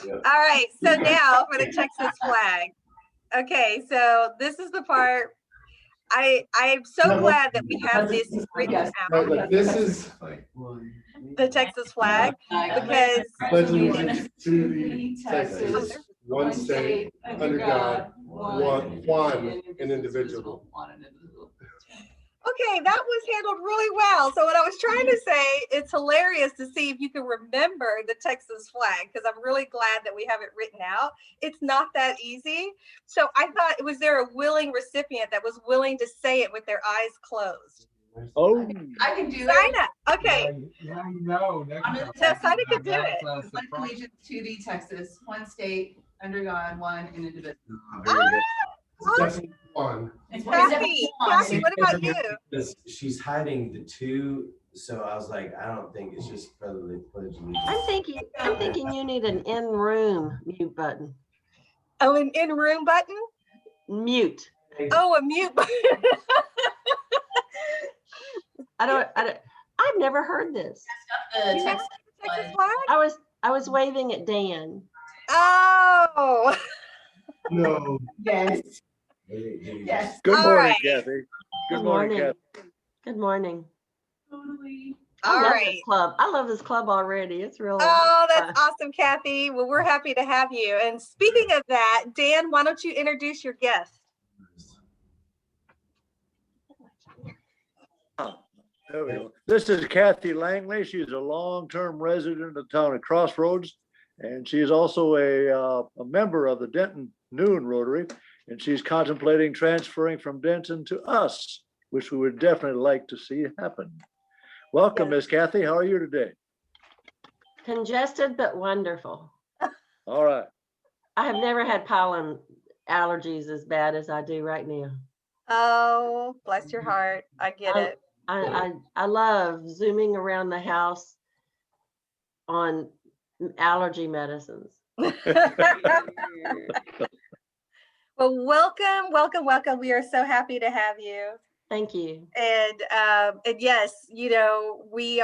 All right, so now for the Texas flag. Okay, so this is the part. I'm so glad that we have this written out. Like this is The Texas flag, because pledge allegiance to the Texas, one state, under God, one indivisible. okay, that was handled really well. So what I was trying to say, it's hilarious to see if you can remember the Texas flag, because I'm really glad that we have it written out. It's not that easy. So I thought, was there a willing recipient that was willing to say it with their eyes closed? Oh, I can do it. Sina, okay. Yeah, no. So Sina could do it. Pledge allegiance to the Texas, one state, under God, one indivisible. Definitely fun. Kathy, what about you? Because she's hiding the two, so I was like, I don't think it's just brotherly pledge allegiance. I'm thinking you need an in-room mute button. Oh, an in-room button? Mute. Oh, a mute button. I've never heard this. You never heard the Texas flag? I was waving at Dan. Oh. No. Yes. Yes. good All morning, right. Kathy. Good morning. Good morning. Totally. All right. This club. I love this club already. It's really Oh, that's awesome, Kathy. Well, we're happy to have you. And speaking of that, Dan, why don't you introduce your guest? There we go. This is Kathy Langley. She's a long-term resident of the town of Crossroads, and she is also a member of the Denton Noon Rotary, and she's contemplating transferring from Denton to us, which we would definitely like to see happen. Welcome, Miss Kathy. How are you today? congested but wonderful. All right. I have never had pollen allergies as bad as I do right now. Oh, bless your heart. I get it. I love zooming around the house on allergy medicines. Well, welcome. We are so happy to have you. Thank you. And yes, you know, we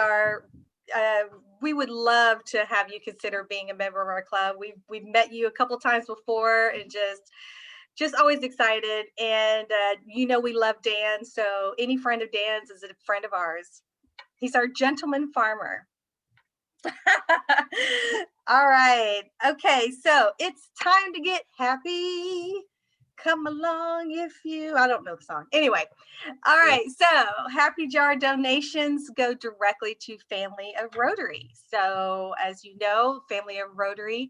would love to have you consider being a member of our club. We've met you a couple times before, and just always excited. And you know, we love Dan, so any friend of Dan's is a friend of ours. He's our gentleman farmer. All right. Okay, so it's time to get happy. Come along if you, I don't know the song. Anyway, all right, so Happy Jar donations go directly to Family of Rotary. So as you know, Family of Rotary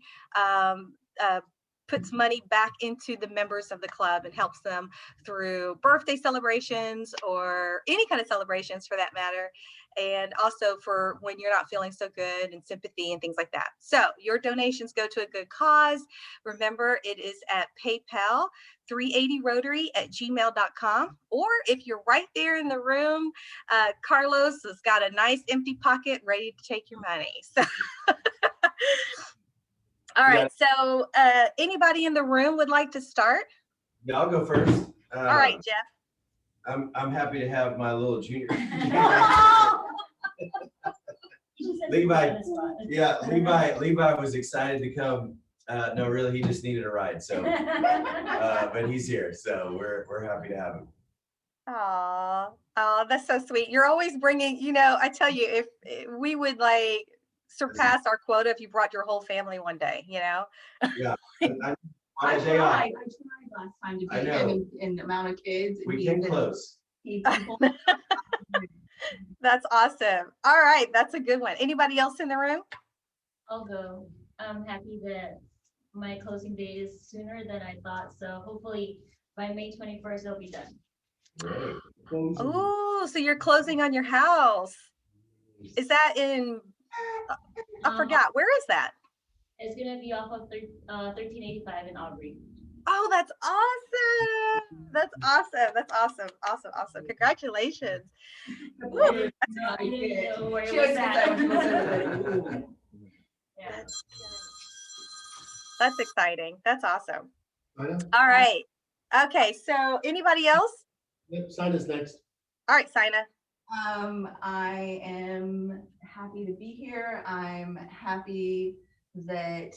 puts money back into the members of the club and helps them through birthday celebrations or any kind of celebrations for that matter. And also for when you're not feeling so good, and sympathy and things like that. So your donations go to a good cause. Remember, it is at PayPal, 380rotary@gmail.com. Or if you're right there in the room, Carlos has got a nice empty pocket ready to take your money. So all right, so anybody in the room would like to start? Yeah, I'll go first. All right, Jeff. I'm happy to have my little junior. Levi was excited to come. No, really, he just needed a ride. So, but he's here, so we're happy to have him. Oh, that's so sweet. You're always bringing. You know, I tell you, if we would like surpass our quota if you brought your whole family one day. You know. Yeah. I tried last time to be in the amount of kids. We came close. That's awesome. All right, that's a good one. Anybody else in the room? I'll go. I'm happy that my closing date is sooner than I thought. So hopefully by May 21st, it'll be done. Oh, so you're closing on your house. Is that in, I forgot, where is that? It's going to be off of 1385 in Aubrey. Oh, that's awesome. That's awesome. That's awesome. Awesome. Awesome. Congratulations. Woo. I didn't know where it was at. Yeah. That's exciting. That's awesome. All right. Okay. So anybody else? Yep, Sina's next. All right, Sina. I am happy to be here. I'm happy that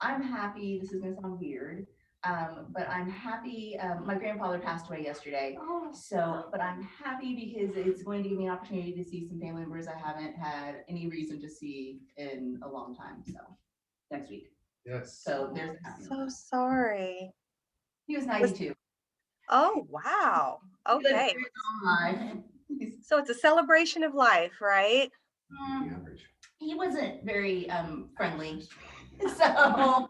I'm happy. This is gonna sound weird, but I'm happy. My grandfather passed away yesterday, but I'm happy because it's going to give me an opportunity to see some family members I haven't had any reason to see in a long time. So next week. Yes. So there's that. So sorry. He was 92. Oh, wow. He lived a Okay. very long life. So it's a celebration of life, right? The average. He wasn't very friendly, so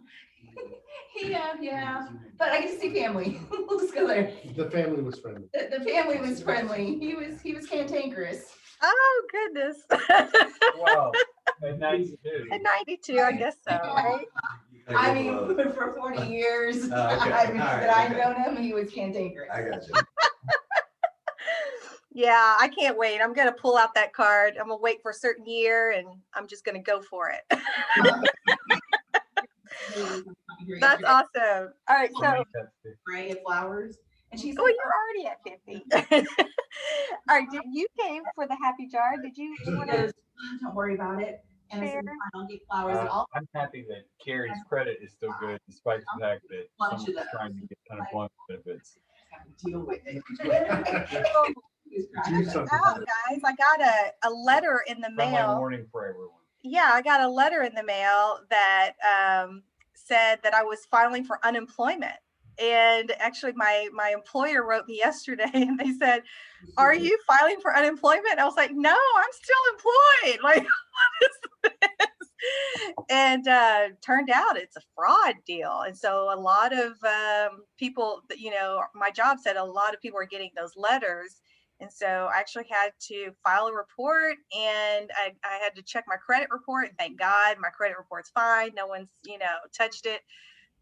yeah. But I get to see family. We'll just go there. The family was friendly. The family was friendly. He was cantankerous. Oh, goodness. Wow. At 92. At 92, I guess so, right? I mean, for 40 years Okay. that I've Okay. known him, he was cantankerous. I got you. Yeah, I can't wait. I'm gonna pull out that card. I'm gonna wait for a certain year and I'm just gonna go for it. That's awesome. All right, so, Spray of flowers. And she's oh, like, you're already at 50. All right, you came for the happy jar. Did you want to don't worry about it. And I said, share? "Fine, I'll get flowers and all." I'm happy that Carrie's credit is still good despite the fact that Bunch of someone's those. trying to get unemployment benefits. Deal with it. Do something. Oh, guys, I got a letter in the Friendly mail. warning for everyone. Yeah, I got a letter in the mail that said that I was filing for unemployment. And actually, my employer wrote me yesterday and they said, "Are you filing for unemployment?" I was like, "No, I'm still employed." Like, what is this? And turned out it's a fraud deal. And so a lot of people that, my job said a lot of people are getting those letters. And so I actually had to file a report and I had to check my credit report. And thank God my credit report's fine. No one's, touched it.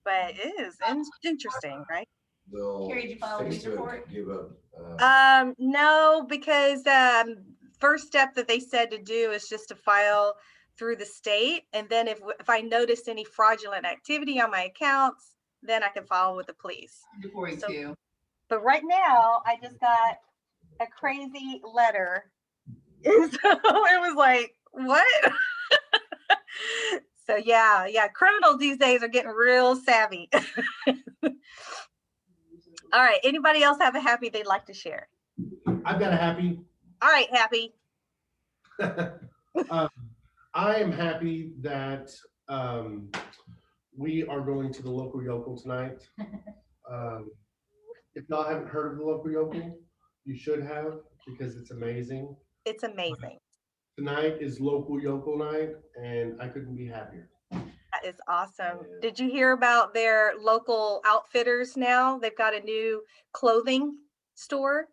But it is interesting, right? Will Carrie, did you file a news Facebook report? give up? No, because first step that they said to do is just to file through the state. And then if I notice any fraudulent activity on my accounts, then I can file with the police. Before you So- too. But right now, I just got a crazy letter. And so it was like, what? So yeah, criminals these days are getting real savvy. All right, anybody else have a happy they'd like to share? I've got a happy. All right, happy. I am happy that we are going to the local yokel tonight. If y'all haven't heard of the local yokel, you should have because it's amazing. It's amazing. Tonight is local yokel night and I couldn't be happier. That is awesome. Yeah. Did you hear about their local outfitters now? They've got a new clothing store.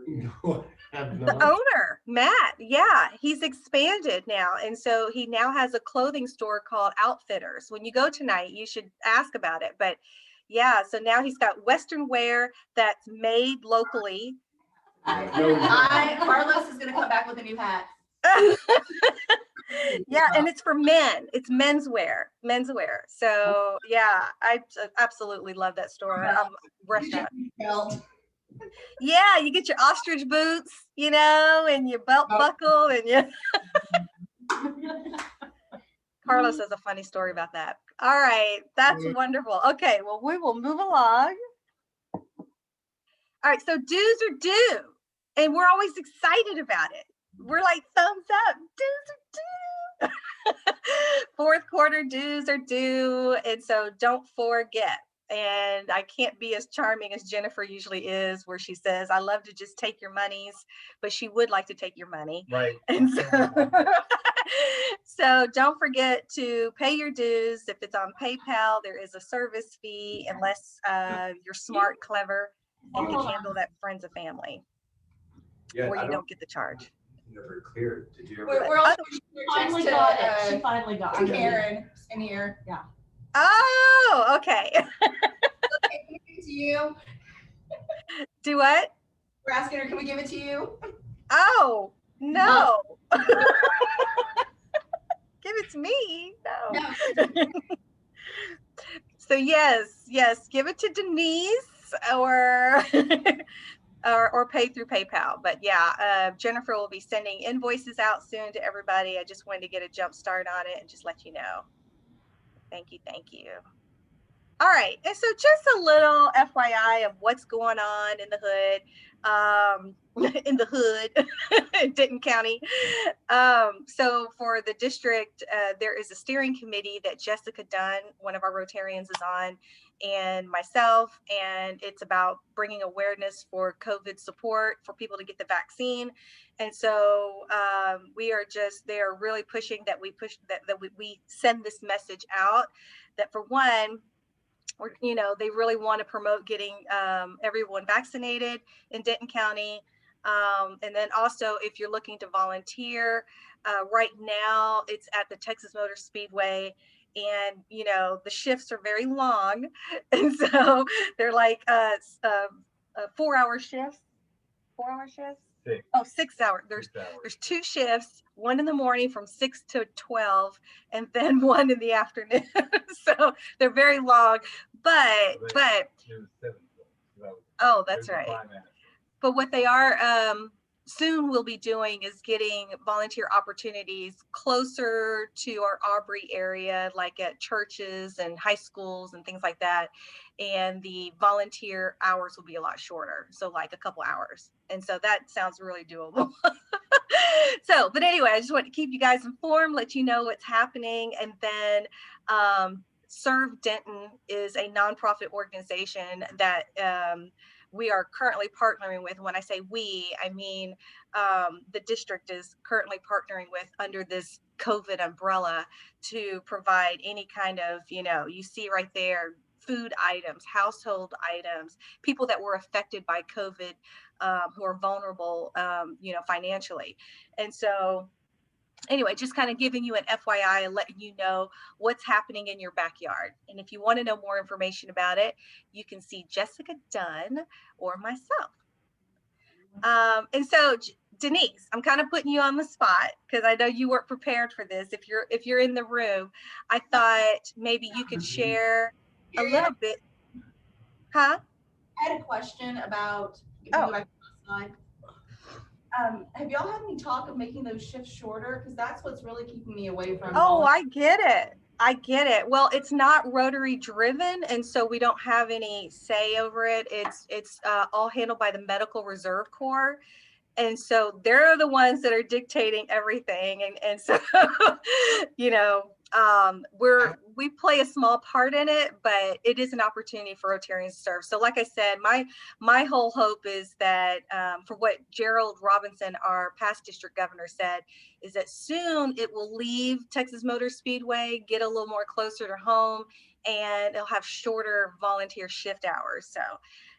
No, I have The not. owner, Matt, yeah, he's expanded now. And so he now has a clothing store called Outfitters. When you go tonight, you should ask about it. But yeah, so now he's got Western wear that's made locally. Carlos is gonna come back with a new hat. Yeah, and it's for men. It's menswear. So yeah, I absolutely love that store. Restaurant. Yeah, you get your ostrich boots, and your belt buckle, and Carlos has a funny story about that. All right, that's wonderful. Okay, well, we will move along. All right, so dues are due, and we're always excited about it. We're like, thumbs up, dues are due. Fourth quarter dues are due, and so don't forget. And I can't be as charming as Jennifer usually is, where she says, "I love to just take your monies," but she would like to take your money. Right. And so don't forget to pay your dues. If it's on PayPal, there is a service fee unless you're smart, clever, and can handle that friends and family, Yeah, or I you don't get the charge. never clear. Did you We're ever? also Finally got it. She finally got to it. Karen in here. Yeah. Oh, okay. Can we give it to you? Do what? We're asking her, can we give it to you? Oh, no. Give it to me. No. So yes, give it to Denise or or pay through PayPal. But yeah, Jennifer will be sending invoices out soon to everybody. I just wanted to get a jump start on it and just let you know. Thank you. Thank you. All right, and so just a little FYI of what's going on in the hood, in the hood, in Denton County. So for the district, there is a steering committee that Jessica Dunn, one of our Rotarians, is on, and myself, and it's about bringing awareness for COVID support for people to get the vaccine. And so they are really pushing that we send this message out that, for one, they really want to promote getting everyone vaccinated in Denton County. And then also, if you're looking to volunteer, right now it's at the Texas Motor Speedway, and the shifts are very long, and so they're like 4-hour shifts. 4-hour shifts? 6. Oh, 6 hours. 6 hours. There's 2 shifts, one in the morning from 6 to 12, and then one in the afternoon. So they're very long, but It was 7. oh, that's There's a right. 5 minutes. But what they are soon will be doing is getting volunteer opportunities closer to our Aubrey area, like at churches and high schools and things like that. And the volunteer hours will be a lot shorter, so like a couple hours. And so that sounds really doable. So, but anyway, I just want to keep you guys informed, let you know what's happening. And then Serve Denton is a nonprofit organization that we are currently partnering with. When I say we, I mean the district is currently partnering with under this COVID umbrella to provide any kind of, you see right there, food items, household items, people that were affected by COVID who are vulnerable, financially. And so anyway, just kind of giving you an FYI and letting you know what's happening in your backyard. And if you want to know more information about it, you can see Jessica Dunn or myself. And so Denise, I'm kind of putting you on the spot because I know you weren't prepared for this. If you're in the room, I thought maybe you could share a little bit. Huh? I had a question about, if you Oh. go back to the slide. Have y'all had any talk of making those shifts shorter? Because that's what's really keeping me away from. Oh, I get it. Well, it's not Rotary driven, and so we don't have any say over it. It's all handled by the Medical Reserve Corps. And so they're the ones that are dictating everything. And so, we play a small part in it, but it is an opportunity for Rotarians to serve. So like I said, my whole hope is that for what Gerald Robinson, our past district governor, said, is that soon it will leave Texas Motor Speedway, get a little more closer to home, and it'll have shorter volunteer shift hours. So,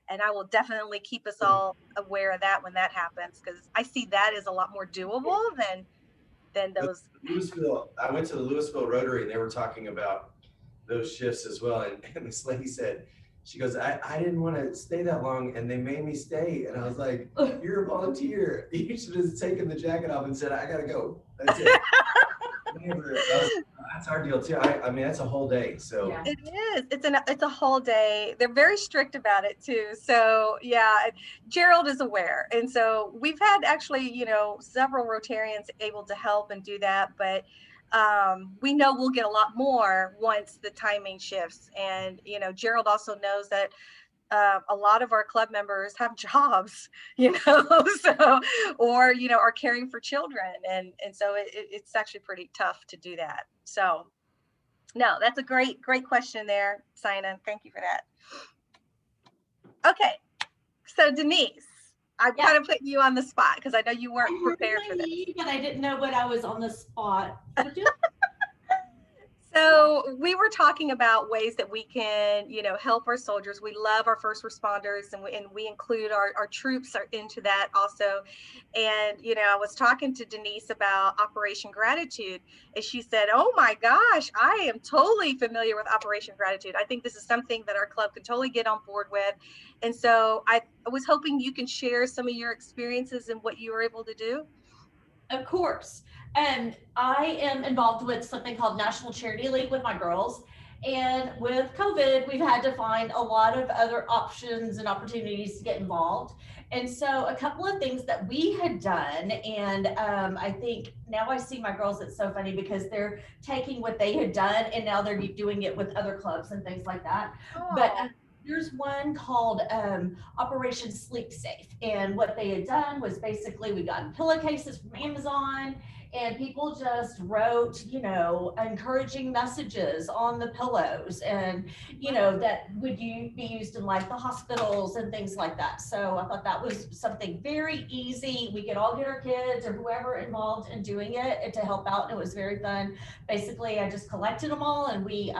and I will definitely keep us all aware of that when that happens, because I see that as a lot more doable than those. Louisville, I went to the Louisville Rotary and they were talking about those shifts as well. And this lady said, she goes, I didn't want to stay that long and they made me stay. And I was like, you're a volunteer. You should have taken the jacket off and said, I gotta go. That's it. That's our deal too. I mean, that's a whole day. So Yeah. It is. It's a whole day. They're very strict about it too. So yeah, Gerald is aware, and so we've had actually, several Rotarians able to help and do that. But we know we'll get a lot more once the timing shifts. And Gerald also knows that a lot of our club members have jobs, so, or, are caring for children. And so it's actually pretty tough to do that. So no, that's a great question there, Sina. Thank you for that. Okay. So Denise, I'm kind of putting you on the spot because I know you weren't prepared for this. But I didn't know what I was on the spot. So we were talking about ways that we can, help our soldiers. We love our first responders, and we include our troops into that also. And, I was talking to Denise about Operation Gratitude, and she said, oh my gosh, I am totally familiar with Operation Gratitude. I think this is something that our club could totally get on board with. And so I was hoping you can share some of your experiences and what you were able to do. Of course. And I am involved with something called National Charity League with my girls. And with COVID, we've had to find a lot of other options and opportunities to get involved. And so a couple of things that we had done, and I think now I see my girls, it's so funny because they're taking what they had done and now they're doing it with other clubs and things like that. But there's one called Operation Sleep Safe. And what they had done was basically we got pillowcases from Amazon and people just wrote, you know, encouraging messages on the pillows and, you know, that would be used in like the hospitals and things like that. So I thought that was something very easy. We could all get our kids or whoever involved in doing it to help out. And it was very fun. Basically, I just collected them all and we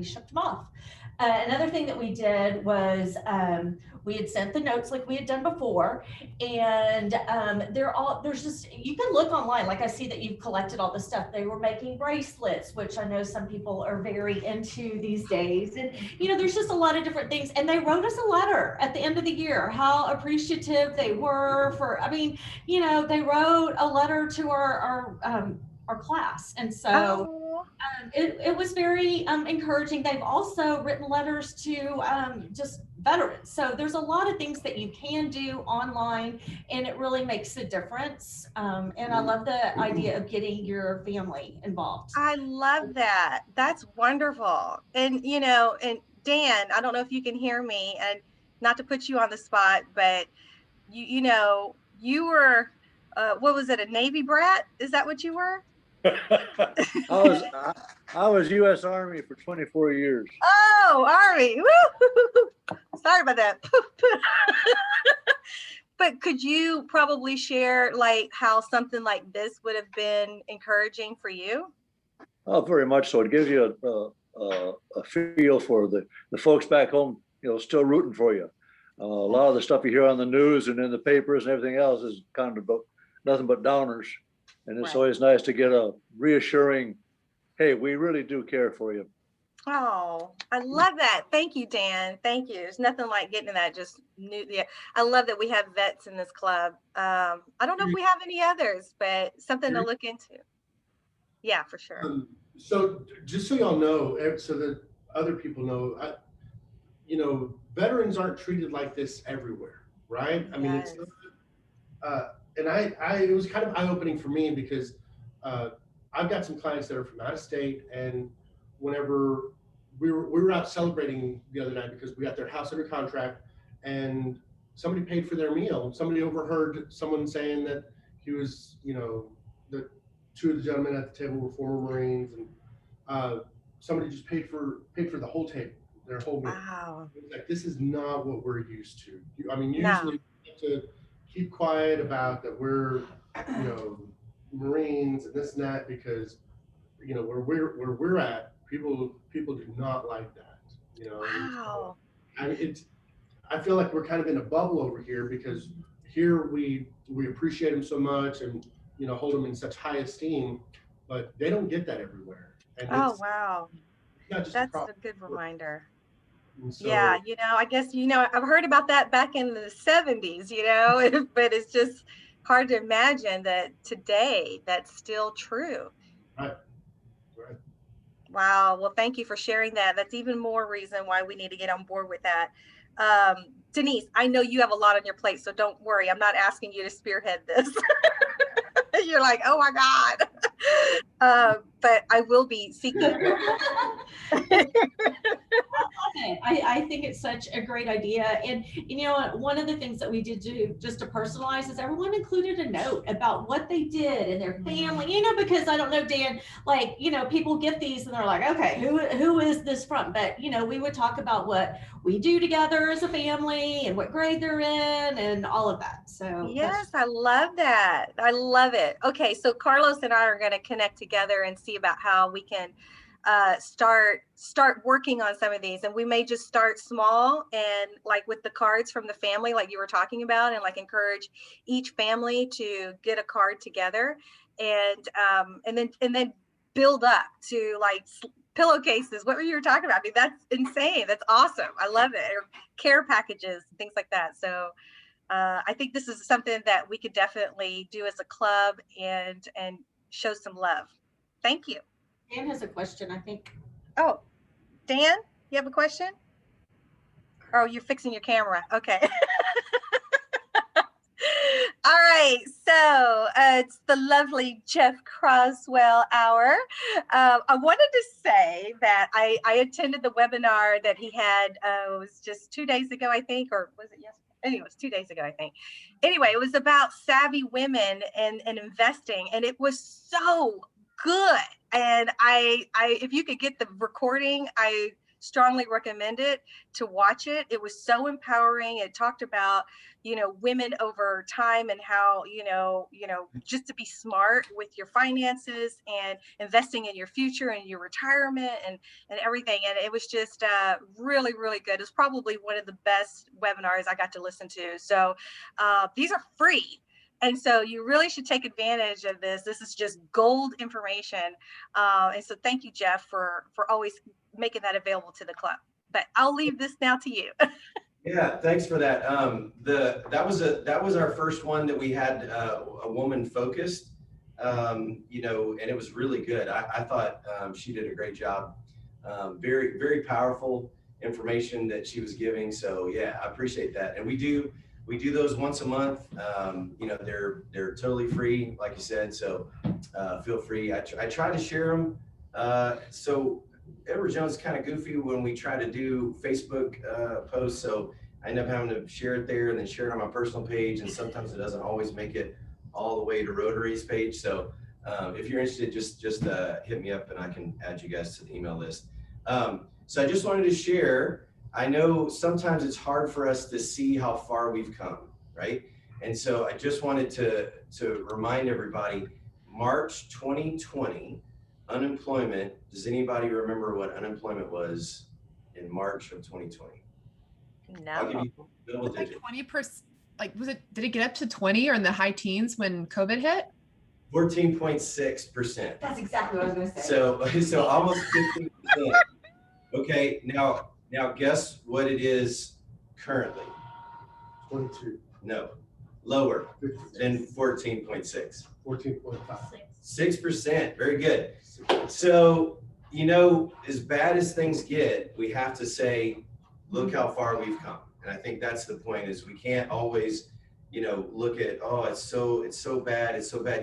shipped them off. Another thing that we did was we had sent the notes like we had done before, and there's just, you can look online, like I see that you've collected all the stuff. They were making bracelets, which I know some people are very into these days, and you know, there's just a lot of different things. And they wrote us a letter at the end of the year, how appreciative they were for, I mean, you know, they wrote a letter to our class, and so it was very encouraging. They've also written letters to just veterans. So there's a lot of things that you can do online, and it really makes a difference. And I love the idea of getting your family involved. I love that. That's wonderful. And, you know, and Dan, I don't know if you can hear me, and not to put you on the spot, but you know, you were, what was it, a Navy brat? Is that what you were? I was U.S. Army for 24 years. Oh, Army. Woo! Sorry about that. But could you probably share like how something like this would have been encouraging for you? Oh, very much so. It gives you a feel for the folks back home, you know, still rooting for you. A lot of the stuff you hear on the news and in the papers and everything else is kind of nothing but downers. And it's always nice to get a reassuring, hey, we really do care for you. Oh, I love that. Thank you, Dan. Thank you. There's nothing like getting that just new. Yeah, I love that we have vets in this club. I don't know if we have any others, but something to look into. Yeah, for sure. So just so y'all know, so that other people know, you know, veterans aren't treated like this everywhere, right? I mean, it's and it was kind of eye-opening for me because I've got some clients that are from out of state, and whenever we were out celebrating the other night because we got their house under contract, and somebody paid for their meal. Somebody overheard someone saying that he was, you know, that two of the gentlemen at the table were former Marines, and somebody just paid for the whole table, their whole meal. Wow. Like, this is not what we're used to. I mean, usually we have to keep quiet about that we're, you know, Marines and this and that, because, you know, where we're at, people do not like that, you know. Wow. And I feel like we're kind of in a bubble over here, because here we appreciate them so much and, you know, hold them in such high esteem, but they don't get that everywhere. And wow. That's a good reminder. So, yeah, you know, I guess, you know, I've heard about that back in the 70s, you know, but it's just hard to imagine that today that's still true. Right. Wow. Well, thank you for sharing that. That's even more reason why we need to get on board with that. Denise, I know you have a lot on your plate, so don't worry. I'm not asking you to spearhead this. You're like, oh my God. But I will be seeking. I think it's such a great idea. And you know, one of the things that we did do just to personalize is everyone included a note about what they did and their family, you know, because I don't know, Dan, like, you know, people get these and they're like, okay, who is this from? But, you know, we would talk about what we do together as a family and what grade they're in and all of that. So yes, I love that. I love it. Okay, so Carlos and I are going to connect together and see about how we can start working on some of these, and we may just start small and like with the cards from the family, like you were talking about, and like encourage each family to get a card together, and then build up to like pillowcases, what were you talking about? I mean, that's insane. That's awesome. I love it. Or care packages, things like that. So I think this is something that we could definitely do as a club and show some love. Thank you. Dan has a question, I think. Oh, Dan, you have a question? Oh, you're fixing your camera. Okay. All right, so it's the lovely Jeff Croswell hour. I wanted to say that I attended the webinar that he had, it was just 2 days ago, I think, or was it yesterday? Anyway, it was 2 days ago, I think. Anyway, it was about savvy women and investing, and it was so good. And if you could get the recording, I strongly recommend it to watch it. It was so empowering. It talked about, women over time and how, just to be smart with your finances and investing in your future and your retirement and everything. And it was just really, really good. It's probably one of the best webinars I got to listen to. So these are free. And so you really should take advantage of this. This is just gold information. And so thank you, Jeff, for always making that available to the club. But I'll leave this now to you. Yeah, thanks for that. That was our first one that we had a woman focused, and it was really good. I thought she did a great job. Very, very powerful information that she was giving. So yeah, I appreciate that. And we do those once a month. They're totally free, like you said. So feel free. I try to share them. So Edward Jones is kind of goofy when we try to do Facebook posts. So I end up having to share it there and then share it on my personal page. And sometimes it doesn't always make it all the way to Rotary's page. So if you're interested, just hit me up and I can add you guys to the email list. So I just wanted to share, I know sometimes it's hard for us to see how far we've come, right? And so I just wanted to remind everybody, March 2020, unemployment, does anybody remember what unemployment was in March of 2020? No. I'll give you double Like digit. 20%, did it get up to 20 or in the high teens when COVID hit? 14.6%. That's exactly what I was gonna say. So almost 15%. Okay, now guess what it is currently? 22. No, lower 56, than 14.6. 14.5. 6%, very good. So, as bad as things get, we have to say, look how far we've come. And I think that's the point, is we can't always, look at, oh, it's so bad.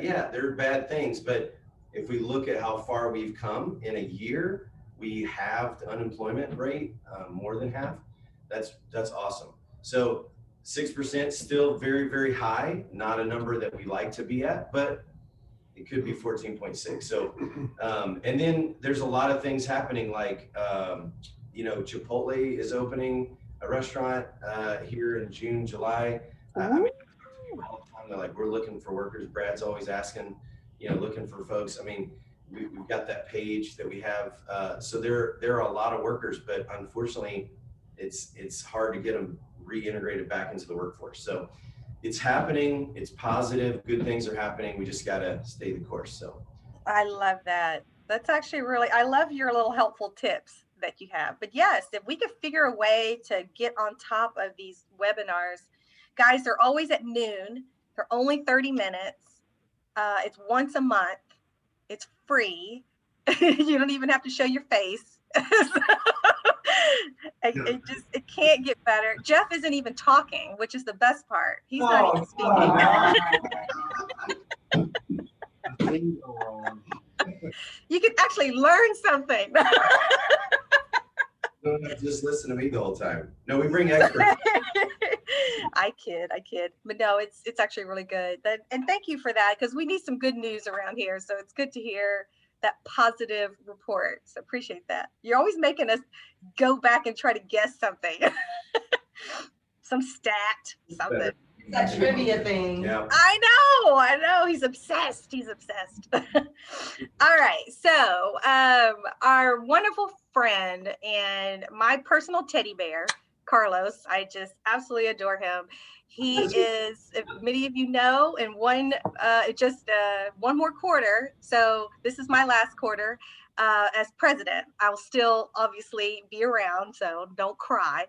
Yeah, there are bad things, but if we look at how far we've come in a year, we halved the unemployment rate, more than half. That's awesome. So 6% still very, very high, not a number that we like to be at, but it could be 14.6. So, and then there's a lot of things happening, like, Chipotle is opening a restaurant here in June, July. I mean, all the time, they're like, we're looking for workers. Brad's always asking, looking for folks. I mean, we've got that page that we have. So there are a lot of workers, but unfortunately, it's hard to get them reintegrated back into the workforce. So it's happening. It's positive. Good things are happening. We just got to stay the course. So I love that. That's actually I love your little helpful tips that you have. But yes, if we could figure a way to get on top of these webinars, guys, they're always at noon. They're only 30 minutes. It's once a month. It's free. You don't even have to show your face. It can't get better. Jeff isn't even talking, which is the best part. He's not even speaking. You can actually learn something. don't have to just listen to me the whole time. No, we bring experts. I kid. But no, it's actually really good. And thank you for that, because we need some good news around here. So it's good to hear that positive report. So appreciate that. You're always making us go back and try to guess something. Some stat, something. That trivia thing. Yeah. I know. He's obsessed. All right. So our wonderful friend and my personal teddy bear, Carlos, I just absolutely adore him. He is, if many of you know, in one more quarter. So this is my last quarter as president. I will still obviously be around, so don't cry.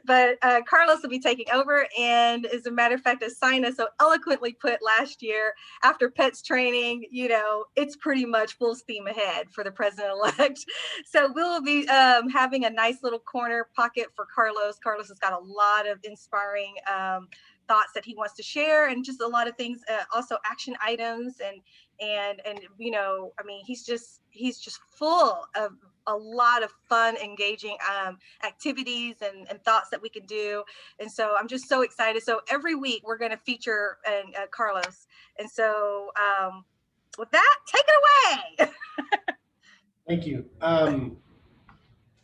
But Carlos will be taking over, and as a matter of fact, as Sina so eloquently put last year, after PETS training, it's pretty much full steam ahead for the president-elect. So we'll be having a nice little corner pocket for Carlos. Carlos has got a lot of inspiring thoughts that he wants to share, and just a lot of things, also action items, and I mean, he's just full of a lot of fun, engaging activities and thoughts that we can do. And so I'm just so excited. So every week we're going to feature Carlos. And so with that, take it away. Thank you.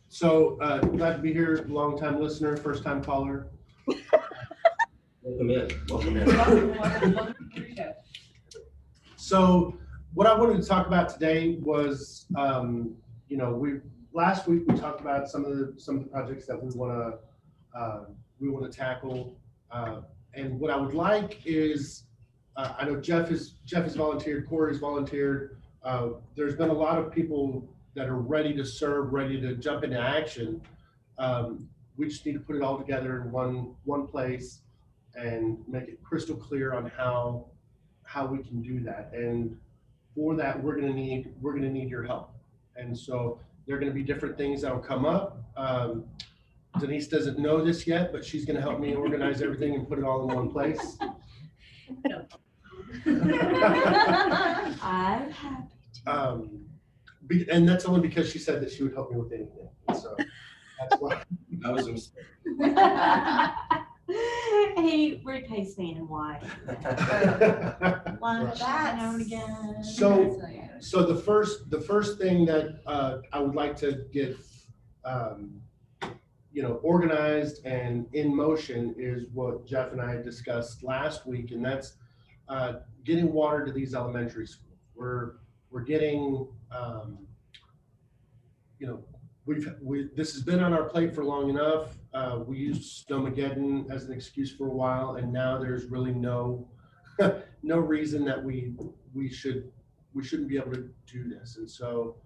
So glad to be here. Long time listener, first time caller. Welcome in. Welcome in. So what I wanted to talk about today was, last week we talked about some of the projects that we want to tackle, and what I would like is, I know Jeff has volunteered, Corey's volunteered. There's been a lot of people that are ready to serve, ready to jump into action. We just need to put it all together in one place and make it crystal clear on how we can do that. And for that, we're gonna need your help. And so there are gonna be different things that will come up. Denise doesn't know this yet, but she's gonna help me organize everything and put it all in one place. I'm happy to. And that's only because she said that she would help me with anything. And so that's why. That was a mistake. He repays me and why? Lunch now and again. So the first thing that I would like to get organized and in motion is what Jeff and I discussed last week, and that's getting water to these elementary schools. We're getting this has been on our plate for long enough. We used Snowmageddon as an excuse for a while, and now there's really no reason that we shouldn't be able to do this. And so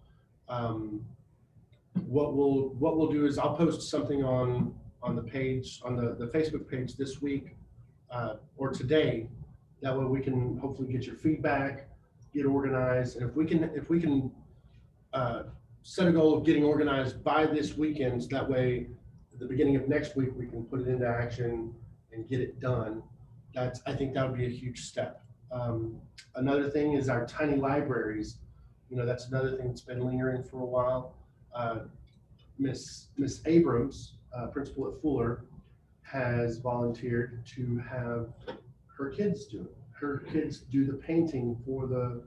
what we'll do is I'll post something on the page, on the Facebook page this week or today. That way we can hopefully get your feedback, get organized, and if we can set a goal of getting organized by this weekend, so that way at the beginning of next week we can put it into action and get it done. I think that would be a huge step. Another thing is our tiny libraries. That's another thing that's been lingering for a while. Miss Abrams, principal at Fuller, has volunteered to have her kids do it. Her kids do the painting for the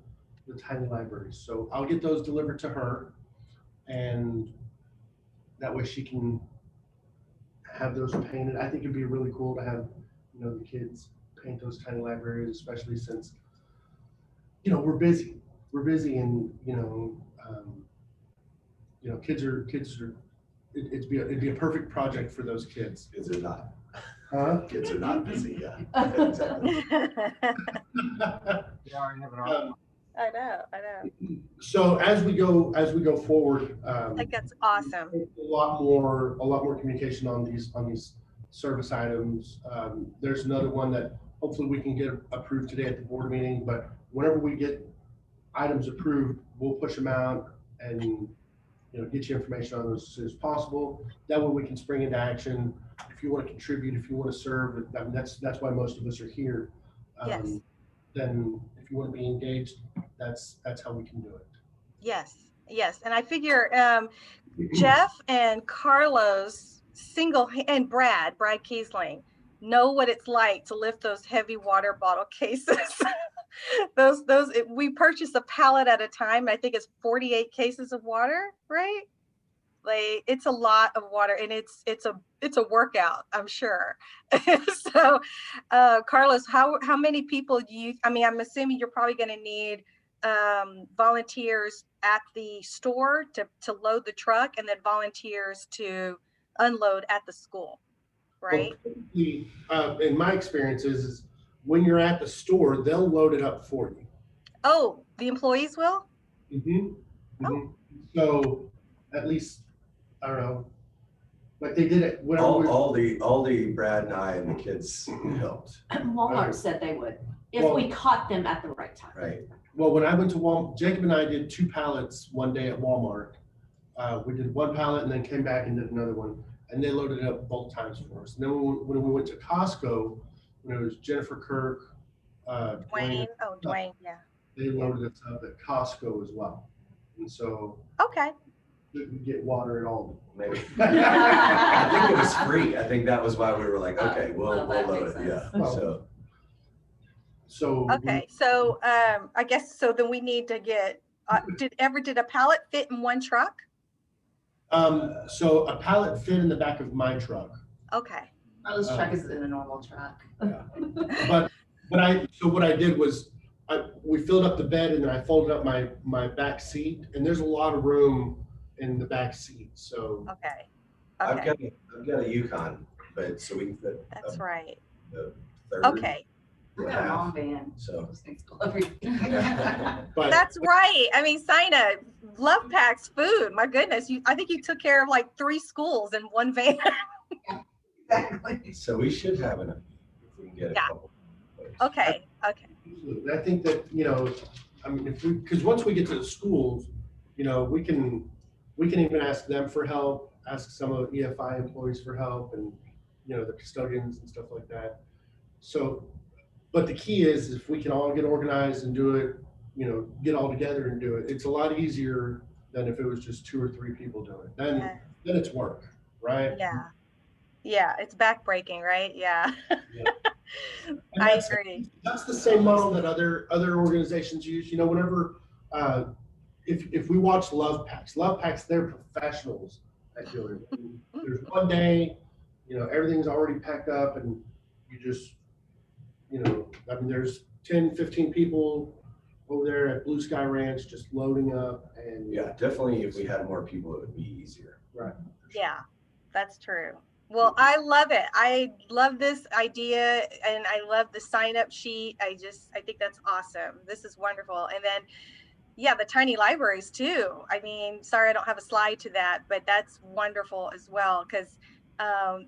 tiny libraries. So I'll get those delivered to her, and that way she can have those painted. I think it'd be really cool to have the kids paint those tiny libraries, especially since we're busy and kids are it'd be a perfect project for those kids. Kids are not. Huh? Kids are not busy. Yeah. Exactly. Yeah, I have an art. I know. So as we go forward, I think that's awesome. a lot more communication on these service items. There's another one that hopefully we can get approved today at the board meeting, but whenever we get items approved, we'll push them out and get you information on those as soon as possible. That way we can spring into action. If you want to contribute, if you want to serve, that's why most of us are here. Yes. Then if you want to be engaged, that's how we can do it. Yes. And I figure Jeff and Carlos and Brad Kiesling know what it's like to lift those heavy water bottle cases. We purchase a pallet at a time. I think it's 48 cases of water, right? Like, it's a lot of water, and it's a workout, I'm sure. So Carlos, how many people I'm assuming you're probably going to need volunteers at the store to load the truck, and then volunteers to unload at the school, right? Well, typically, in my experience is when you're at the store, they'll load it up for you. Oh, the employees will? So at least, I don't know, like they did it whenever Aldi, Brad and I and the kids helped. Walmart said they would, if we caught them at the right time. Right. Well, when I went to Walmart, Jacob and I did 2 pallets one day at Walmart. We did 1 pallet and then came back and did another one, and they loaded it up both times for us. And then when we went to Costco, when it was Jennifer Kirk, Dwayne, Dwayne, yeah. they loaded us up at Costco as well. And so Okay. didn't get water at all. Maybe. I think it was free. I think that was why we were like, okay, we'll that load makes it. Yeah. sense. So Okay, so I guess so then we need to get, did a pallet fit in one truck? so a pallet fit in the back of my truck. Okay. Oh, this truck is in a normal truck. But what I did was we filled up the bed and then I folded up my back seat, and there's a lot of room in the back seat. So Okay. I've got a Yukon, but so we can fit. That's right. The third. Okay. We got a mom van. So. Those things go everything. but That's right. I mean, Sina love packs food. My goodness. I think you took care of like 3 schools in one van. Exactly. So we should have enough if we can get a Yeah. couple. Okay. Okay. I think that, I mean, because once we get to the schools, we can even ask them for help, ask some of the EFI employees for help, and the custodians and stuff like that. So, but the key is if we can all get organized and do it, get all together and do it. It's a lot easier than if it was just 2 or 3 people doing it. Then it's work, right? Yeah. Yeah. It's backbreaking, right? Yeah. I agree. That's the same model that other organizations use. Whenever if we watch Love Packs, they're professionals at doing it. There's one day, everything's already packed up, and you just, I mean, there's 10, 15 people over there at Blue Sky Ranch just loading up. And Yeah, definitely. If we had more people, it would be easier. Right. Yeah, that's true. Well, I love it. I love this idea, and I love the sign up sheet. I think that's awesome. This is wonderful. And then, yeah, the tiny libraries too. I mean, sorry, I don't have a slide to that, but that's wonderful as well. Cause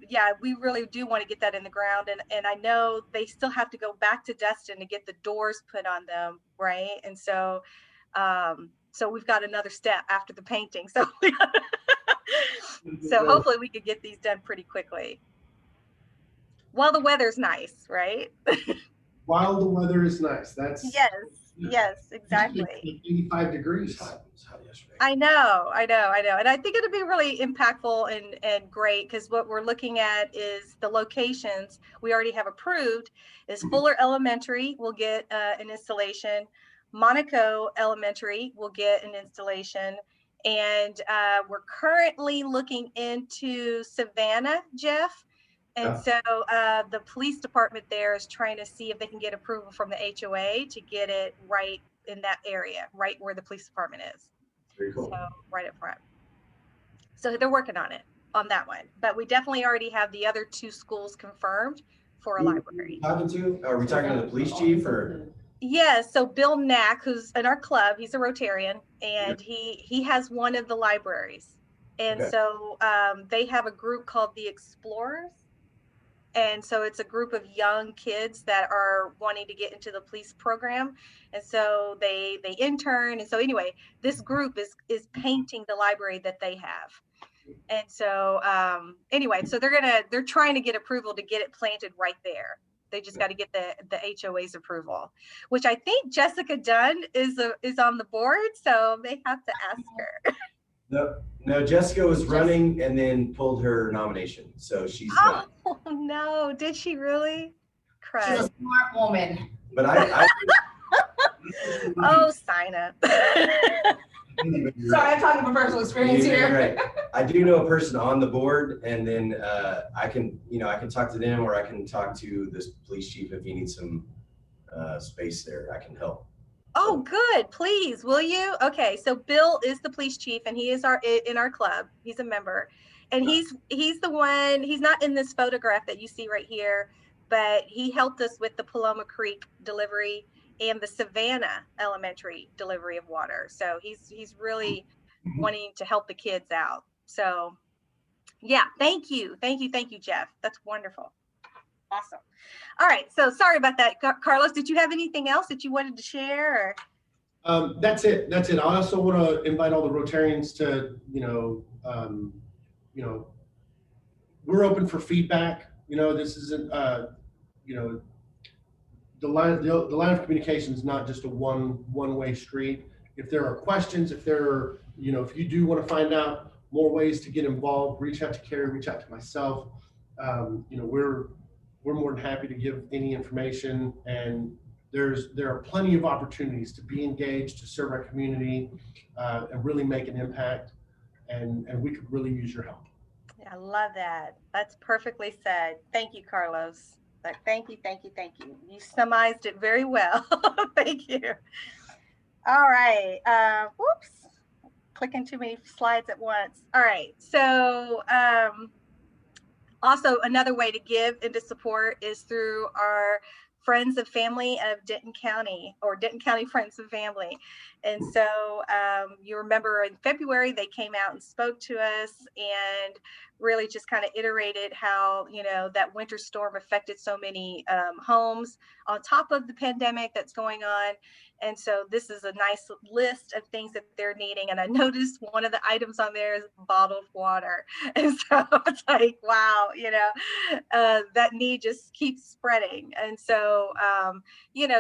yeah, we really do want to get that in the ground. And I know they still have to go back to Destin to get the doors put on them. Right. And so, so we've got another step after the painting. So so hopefully we could get these done pretty quickly. While the weather's nice, right? While the weather is nice. That's yes, exactly. 85 degrees. It was hot yesterday. I know. And I think it'll be really impactful and great, because what we're looking at is the locations we already have approved is Fuller Elementary will get an installation. Monaco Elementary will get an installation. And we're currently looking into Savannah, Jeff. And so the police department there is trying to see if they can get approval from the HOA to get it right in that area, right where the police department is. Very cool. So right up front. So they're working on it, on that one. But we definitely already have the other 2 schools confirmed for a library. Talking to? Are we talking to the police chief or? Yes, so Bill Knack, who's in our club, he's a Rotarian, and he has one of the libraries. And so they have a group called the Explorers. And so it's a group of young kids that are wanting to get into the police program. And so they intern. And so anyway, this group is painting the library that they have. And so anyway, so they're trying to get approval to get it planted right there. They just got to get the HOA's approval, which I think Jessica Dunn is on the board. So they have to ask her. No, Jessica was running and then pulled her nomination. So she's not. Oh no, did she really? Crud. She's a smart woman. But I oh, Sina. Sorry, I'm talking from personal experience here. Right. I do know a person on the board, and then I can talk to them, or I can talk to this police chief if he needs some space there. I can help. Oh, good. Please, will you? Okay, so Bill is the police chief, and he is in our club. He's a member, And he's the one, he's not in this photograph that you see right here, but he helped us with the Paloma Creek delivery and the Savannah Elementary delivery of water. So he's really wanting to help the kids out. So yeah, thank you, Jeff. That's wonderful. Awesome. All right, so sorry about that. Carlos, did you have anything else that you wanted to share? Or? That's it. I also want to invite all the Rotarians to, we're open for feedback. This isn't, the line of communication is not just a one-way street. If there are questions, if you do want to find out more ways to get involved, reach out to Carrie, reach out to myself. We're more than happy to give any information, and there are plenty of opportunities to be engaged, to serve our community, and really make an impact. And we could really use your help. Yeah, I love that. That's perfectly said. Thank you, Carlos. Thank you. You summarized it very well. Thank you. All right. Whoops. Clicking too many slides at once. All right. So also another way to give and to support is through our Friends of Family of Denton County, or Denton County Friends of Family. And so you remember in February, they came out and spoke to us and really just kind of iterated how, that winter storm affected so many homes on top of the pandemic that's going on. And so this is a nice list of things that they're needing. And I noticed one of the items on there is bottled water. And so it's like, wow, that need just keeps spreading. And so,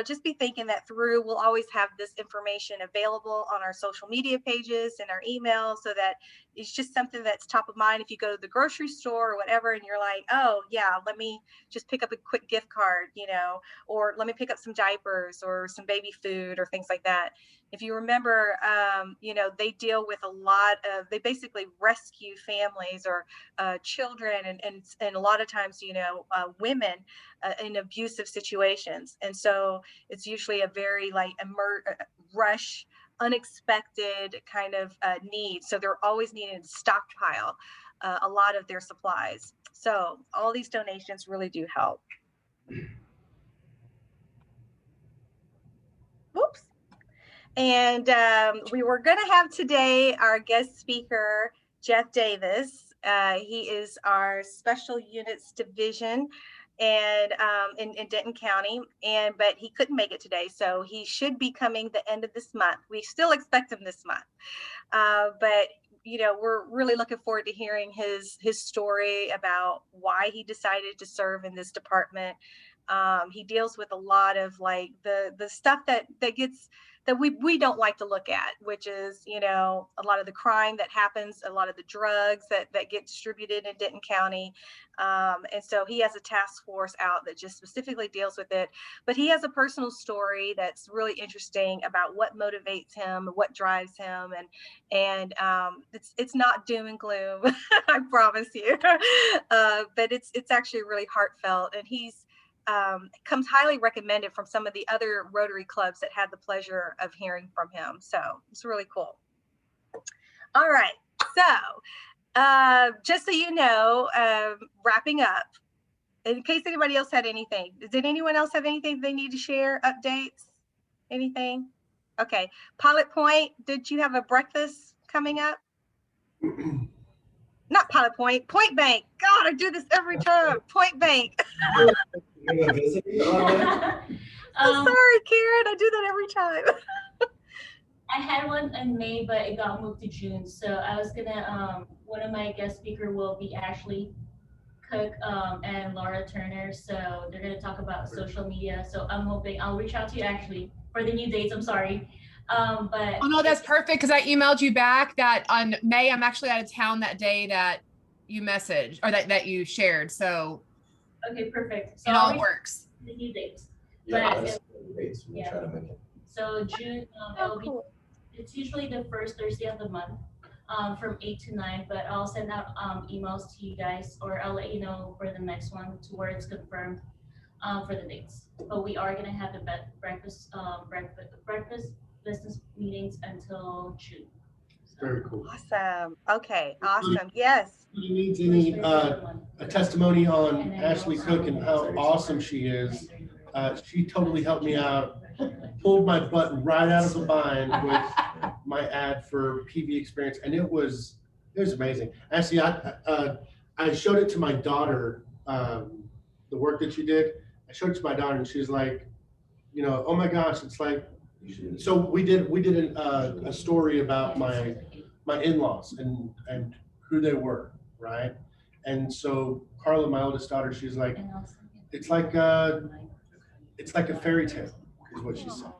just be thinking that through. We'll always have this information available on our social media pages and our email, so that it's just something that's top of mind. If you go to the grocery store or whatever, and you're like, oh yeah, let me just pick up a quick gift card, or let me pick up some diapers or some baby food or things like that. If you remember, they deal with a lot of, they basically rescue families or children and a lot of times, women in abusive situations. And so it's usually a very rush, unexpected kind of need. So they're always needing to stockpile a lot of their supplies. So all these donations really do help. Oops. And we were going to have today our guest speaker, Jeff Davis. He is our Special Units Division and in Denton County, but he couldn't make it today, so he should be coming the end of this month. We still expect him this month, but we're really looking forward to hearing his story about why he decided to serve in this department. He deals with a lot of the stuff that we don't like to look at, which is, a lot of the crime that happens, a lot of the drugs that get distributed in Denton County. And so he has a task force out that just specifically deals with it. But he has a personal story that's really interesting about what motivates him, what drives him. And it's not doom and gloom, I promise you. But it's actually really heartfelt. And he's comes highly recommended from some of the other Rotary clubs that had the pleasure of hearing from him. So it's really cool. All right. So just so you know, wrapping up, in case anybody else had anything, did anyone else have anything they need to share? Updates? Anything? Okay. Pilot Point, did you have a breakfast coming up? Not Pilot Point, Point Bank. God, I do this every time. Point Bank. I'm sorry, Karen. I do that every time. I had one in May, but it got moved to June. So I was gonna, one of my guest speaker will be Ashley Cook and Laura Turner. So they're gonna talk about social media. So I'm hoping I'll reach out to you actually for the new dates. I'm sorry. But oh no, that's perfect, because I emailed you back that on May I'm actually out of town that day that you messaged or that you shared. So okay, perfect. So it all works. The new dates. Yeah, but dates. We'll try to make it. So June, it'll be. It's usually the first Thursday of the month, from 8 to 9. But I'll send out emails to you guys, or I'll let you know for the next one to where it's confirmed for the dates. But we are gonna have the breakfast business meetings until June. Very cool. Awesome. Okay. Awesome. Yes. If anybody needs any a testimony on Ashley Cook and how awesome she is, she totally helped me out, pulled my butt right out of the bind with my ad for PV Experience, and it was amazing. Actually, I showed it to my daughter, the work that you did. I showed it to my daughter, and she was like, you know, oh my gosh, it's like. So we did a story about my in-laws and who they were, right? And so Carla, my oldest daughter, she's like, it's like a fairy tale, is what she said,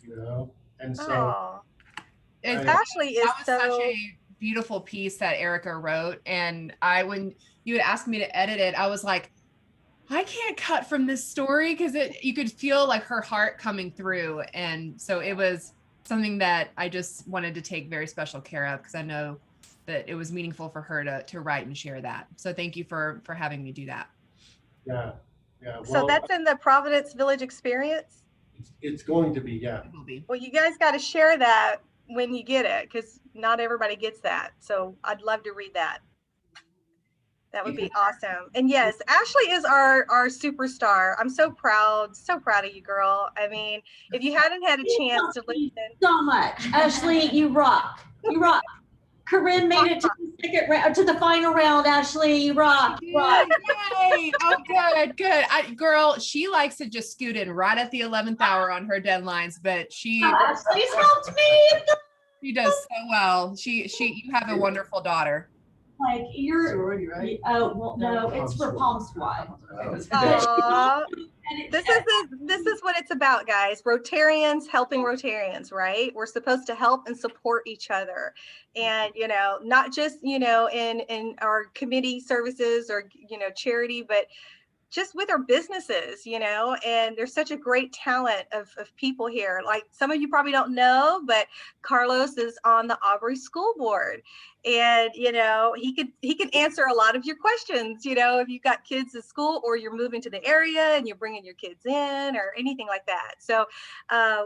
you know. And so Oh, It's, Ashley is that was such so. a beautiful piece that Erica wrote. And when you had asked me to edit it, I was like, I can't cut from this story because you could feel like her heart coming through. And so it was something that I just wanted to take very special care of because I know that it was meaningful for her to write and share that. So thank you for having me do that. yeah. Well, So that's in the Providence Village Experience? It's going to be, yeah. It will be. Well, you guys got to share that when you get it because not everybody gets that. So I'd love to read that. That would be awesome. And yes, Ashley is our superstar. I'm so proud of you, girl. I mean, if you hadn't had a chance to listen. So much. Ashley, you rock. You rock. Corinne made it to the second round, to the final round. Ashley, you rock. rock. Yay! Oh, good. Girl, she likes to just scoot in right at the 11th hour on her deadlines, but Ashley's helped me. She does so well. You have a wonderful daughter. Like you're Sorority, right? Oh well, no, it's for Palm Squad. Aww. This is what it's about, guys. Rotarians helping Rotarians, right? We're supposed to help and support each other, and you know, not just in our committee services or charity, but just with our businesses, and there's such a great talent of people here. Like some of you probably don't know, but Carlos is on the Aubrey School Board. And, he can answer a lot of your questions, if you've got kids at school or you're moving to the area and you're bringing your kids in or anything like that. So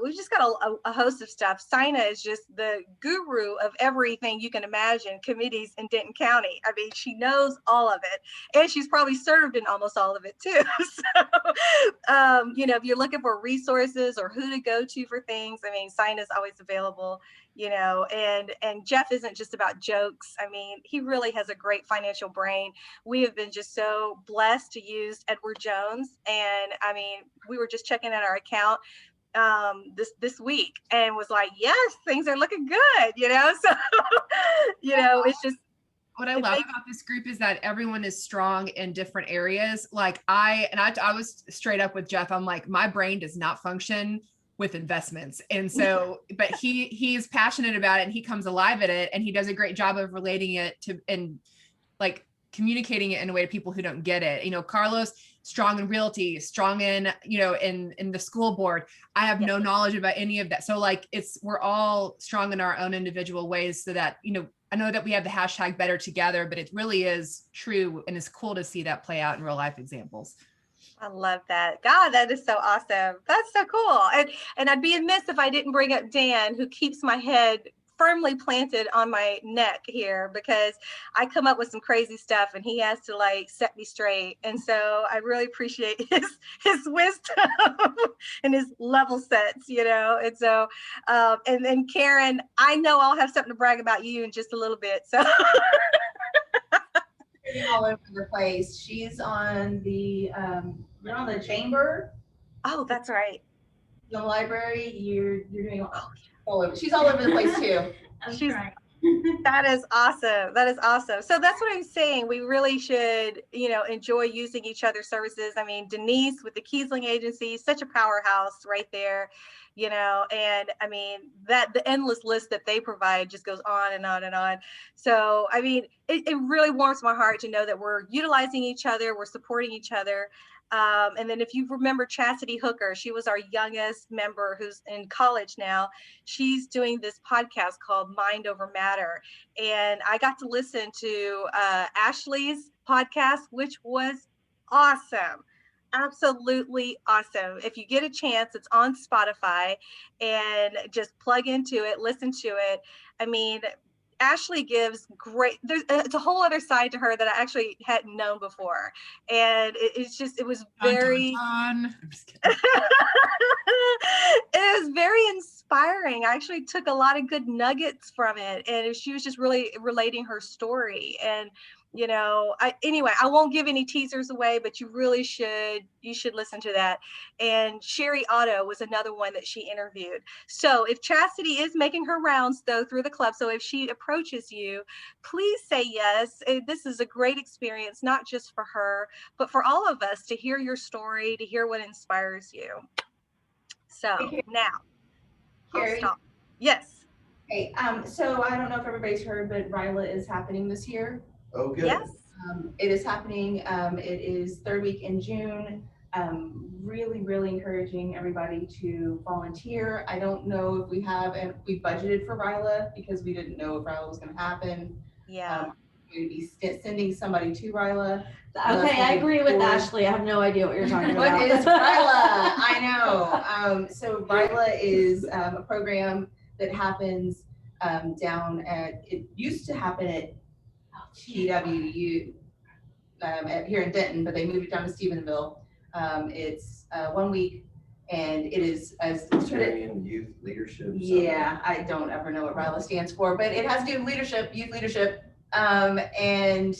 we've just got a host of stuff. Sina is just the guru of everything you can imagine, committees in Denton County. I mean, she knows all of it. And she's probably served in almost all of it too. So, if you're looking for resources or who to go to for things, I mean, Sina's always available. And Jeff isn't just about jokes. I mean, he really has a great financial brain. We have been just so blessed to use Edward Jones. And I mean, we were just checking out our account this week and was like, yes, things are looking good, so it's just what I love about this group is that everyone is strong in different areas. Like I was straight up with Jeff. I'm like, my brain does not function with investments. And so, but he's passionate about it and he comes alive at it and he does a great job of relating it to and like communicating it in a way to people who don't get it. Carlos, strong in realty, strong in, in the school board. I have no knowledge about any of that. So like we're all strong in our own individual ways so that, I know that we have the hashtag better together, but it really is true. And it's cool to see that play out in real life examples. I love that. God, that is so awesome. That's so cool. And I'd be amiss if I didn't bring up Dan, who keeps my head firmly planted on my neck here because I come up with some crazy stuff and he has to like set me straight. And so I really appreciate his wisdom and his level sets, And so, and then Karen, I know I'll have something to brag about you in just a little bit. So. All over the place. She's on the you're on the chamber. Oh, that's right. The library. You're doing all over. She's all over the place too. That is awesome. That is awesome. So that's what I'm saying. We really should, enjoy using each other's services. I mean, Denise with the Kiesling Agency, such a powerhouse right there, and I mean, the endless list that they provide just goes on and on and on. So, I mean, it really warms my heart to know that we're utilizing each other, we're supporting each other. And then if you remember Chastity Hooker, she was our youngest member who's in college now. She's doing this podcast called Mind Over Matter. And I got to listen to Ashley's podcast, which was awesome. Absolutely awesome. If you get a chance, it's on Spotify and just plug into it, listen to it. I mean, Ashley gives great, it's a whole other side to her that I actually hadn't known before. And it was very, Dun, dun, dun. I'm just kidding. it was very inspiring. I actually took a lot of good nuggets from it, and she was just really relating her story. And anyway, I won't give any teasers away, but you should listen to that. And Sherry Otto was another one that she interviewed. So if Chastity is making her rounds though through the club, so if she approaches you, please say yes. This is a great experience, not just for her, but for all of us to hear your story, to hear what inspires you. So now I'll stop. Yes. Hey, so I don't know if everybody's heard, but RILA is happening this year. Oh, good. Yes. It is happening. It is third week in June. Really, really encouraging everybody to volunteer. I don't know if we budgeted for RILA because we didn't know if RILA was going to happen. Yeah. We're going to be sending somebody to RILA. Okay, I agree with Ashley. I have no idea what you're talking about. What is RILA? I know. So RILA is a program that happens down at, it used to happen at TWU here in Denton, but they moved it down to Stephenville. It's 1 week, and it is as Australian Youth Leadership. Yeah, I don't ever know what RILA stands for, but it has to do with leadership, youth leadership, and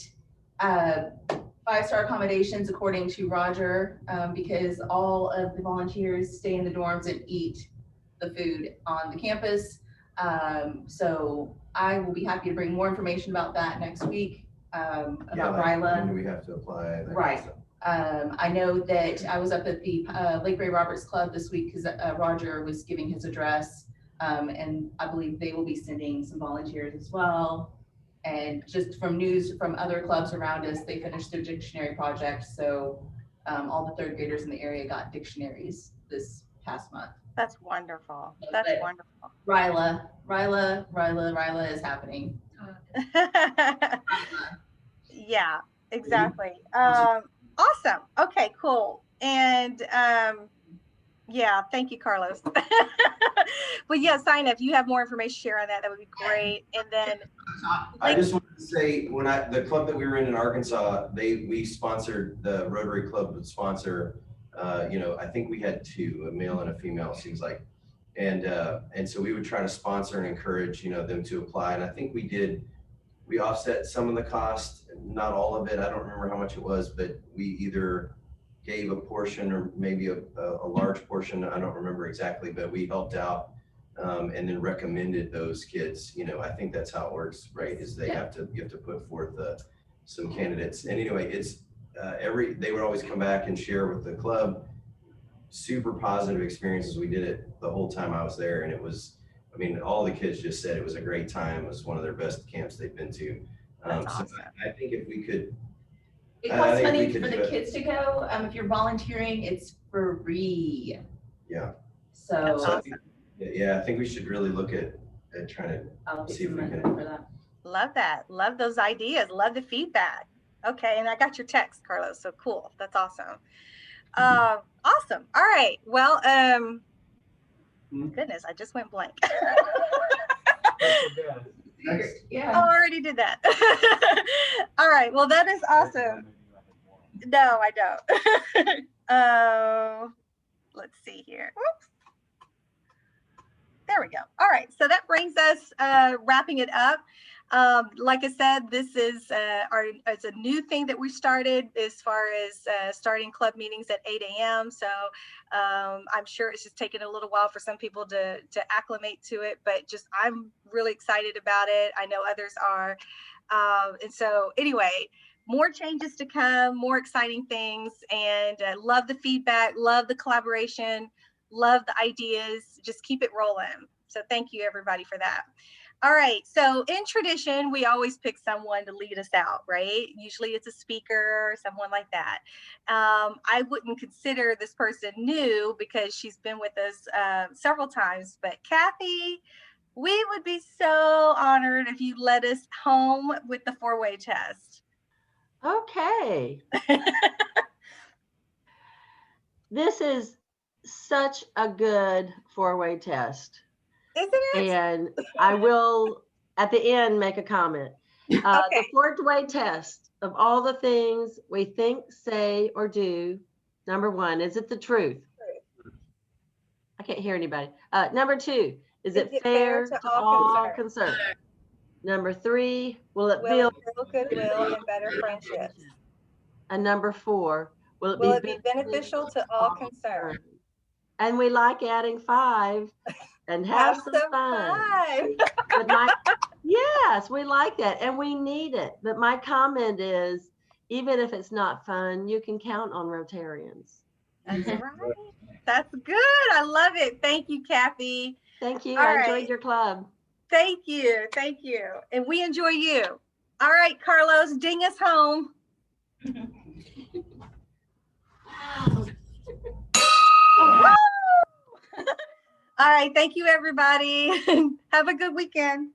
5-star accommodations according to Roger, because all of the volunteers stay in the dorms and eat the food on the campus. So I will be happy to bring more information about that next week, about RILA. When do we have to apply? Right. I know that I was up at the Lake Ray Roberts Club this week because Roger was giving his address, and I believe they will be sending some volunteers as well. And just from news from other clubs around us, they finished their dictionary project. So all the third graders in the area got dictionaries this past month. That's wonderful. That's wonderful. RILA is happening. Yeah, exactly. Awesome. Okay, cool. And yeah, thank you, Carlos. But yeah, sign up. If you have more information to share on that, that would be great. And then I just wanted to say, when the club that we were in Arkansas, we sponsored, the Rotary Club would sponsor, I think we had two, a male and a female, it seems like. And so we would try to sponsor and encourage, them to apply. And I think we offset some of the cost, not all of it. I don't remember how much it was, but we either gave a portion or maybe a large portion. I don't remember exactly, but we helped out and then recommended those kids. I think that's how it works, right? Is you have to put forth some candidates. And anyway, it's they would always come back and share with the club super positive experiences. We did it the whole time I was there, and it was, all the kids just said it was a great time. It was one of their best camps they've been to. Awesome. So I think if we could, it costs money for the kids to go. If you're volunteering, it's free. Yeah. So awesome. I think we should really look at trying to see if we can. For that. Love that. Love those ideas. Love the feedback. Okay, and I got your text, Carlos. So cool. That's awesome. Awesome. All right. Well, goodness, I just went blank. Yeah. Oh, I already did that. All right. Well, that is awesome. No, I don't. Let's see here. Whoops. There we go. All right. So that brings us wrapping it up. Like I said, this is it's a new thing that we started as far as starting club meetings at 8 a.m. So I'm sure it's just taken a little while for some people to acclimate to it, but I'm really excited about it. I know others are. And so anyway, more changes to come, more exciting things, and love the feedback, love the collaboration, love the ideas. Just keep it rolling. So thank you everybody for that. All right, so in tradition, we always pick someone to lead us out, right? Usually it's a speaker or someone like that. I wouldn't consider this person new because she's been with us several times, but Kathy, we would be so honored if you led us home with the 4-way test. Okay. This is such a good 4-way test. Isn't it? And I will at the end, make a comment. The Okay. fourth way test of all the things we think, say, or do. Number 1, is it the truth? I can't hear anybody. Number 2, is it fair to all concerned? Number 3, will it build goodwill and better friendships? And number 4, will it be beneficial to all concerned? And we like adding 5 and have some fun. But yes, we like that and we need it. But my comment is, even if it's not fun, you can count on Rotarians. That's right. That's good. I love it. Thank you, Kathy. Thank you. All I right. enjoyed your club. Thank you. Thank you. And we enjoy you. All right, Carlos, ding us home. All right. Thank you, everybody. Have a good weekend.